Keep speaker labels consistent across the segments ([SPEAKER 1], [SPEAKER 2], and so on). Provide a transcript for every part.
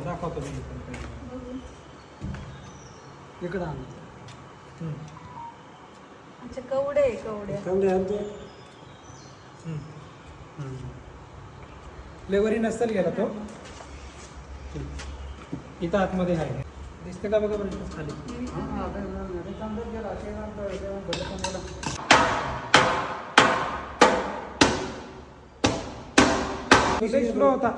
[SPEAKER 1] दाखवतो इकडं आण.
[SPEAKER 2] अच्छा कवडे
[SPEAKER 1] आमचे फ्लेवरी नसेल गेला तो. इथं आतमध्ये आहे. दिसते का बघा बरं खाली. स्लो होता.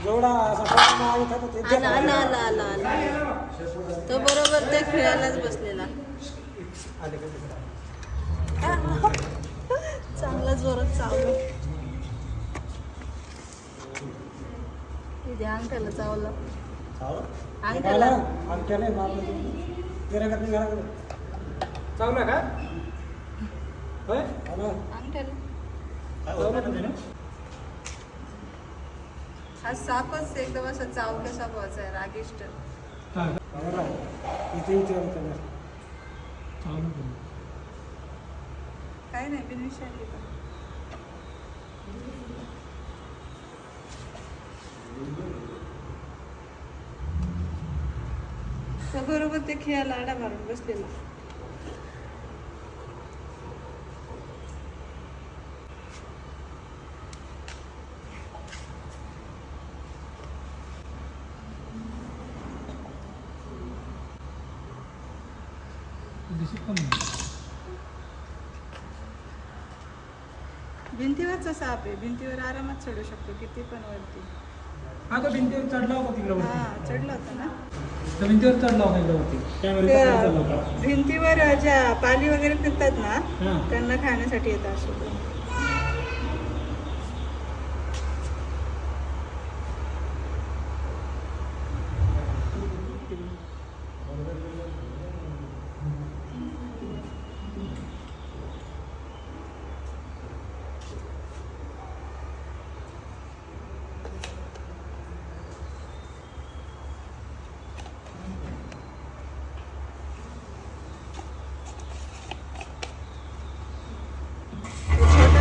[SPEAKER 1] जेवढा
[SPEAKER 2] तो बरोबर ते खेळायलाच बसलेला. चांगला जोरात चावलं. अंगठ्याला चावलं. अंगठ्याला
[SPEAKER 1] चावला का?
[SPEAKER 2] हा सापच एकदम असा चावलं सापाचा आहे, रागिष्ट. काय नाही बिनविषारी. बरोबर ते खेळायला आडा मारून बसलेला. भिंतीवरचा साप आहे. भिंतीवर आरामात चढू शकतो किती पण वरती.
[SPEAKER 1] हा तो भिंतीवर चढला होता तिकडे.
[SPEAKER 2] चढला होता ना.
[SPEAKER 1] भिंतीवर चढला होता वरती.
[SPEAKER 2] भिंतीवर ज्या पाली वगैरे फिरतात ना त्यांना खाण्यासाठी येतात असं.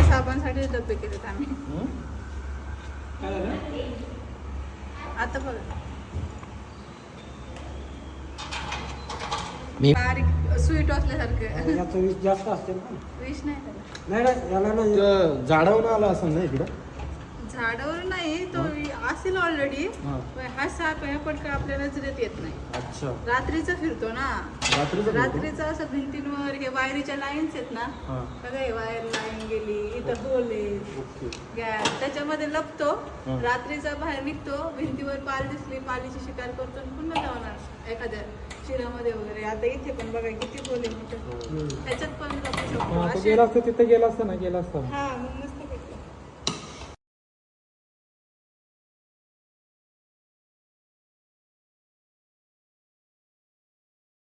[SPEAKER 2] सापांसाठी डबे केलेत आम्ही. आता बघा बारीक स्वीट असल्यासारखं.
[SPEAKER 1] विष जास्त असते ना.
[SPEAKER 2] विष नाही त्याला.
[SPEAKER 1] नाही झाडावर आला असं ना इकडं.
[SPEAKER 2] झाडावर नाही तो असेल ऑलरेडी. हा साप आहे पण काय आपल्या नजरेत येत नाही.
[SPEAKER 1] अच्छा.
[SPEAKER 2] रात्रीचा फिरतो ना. रात्रीचा असं भिंतींवर हे वायरीच्या लाईन्स आहेत ना. बघा हे वायर लाईन गेली इथं होल आहे गॅस त्याच्यामध्ये लपतो. रात्रीचा बाहेर निघतो. भिंतीवर पाल दिसली पालीची शिकार करतो आणि पुन्हा जाणार एखाद्या शिरामध्ये वगैरे. आता इथे पण बघा किती होल आहे त्याच्यात पण लपू शकतो.
[SPEAKER 1] गेला असतं तिथे गेला असतं ना. गेला असतं.
[SPEAKER 2] हा मग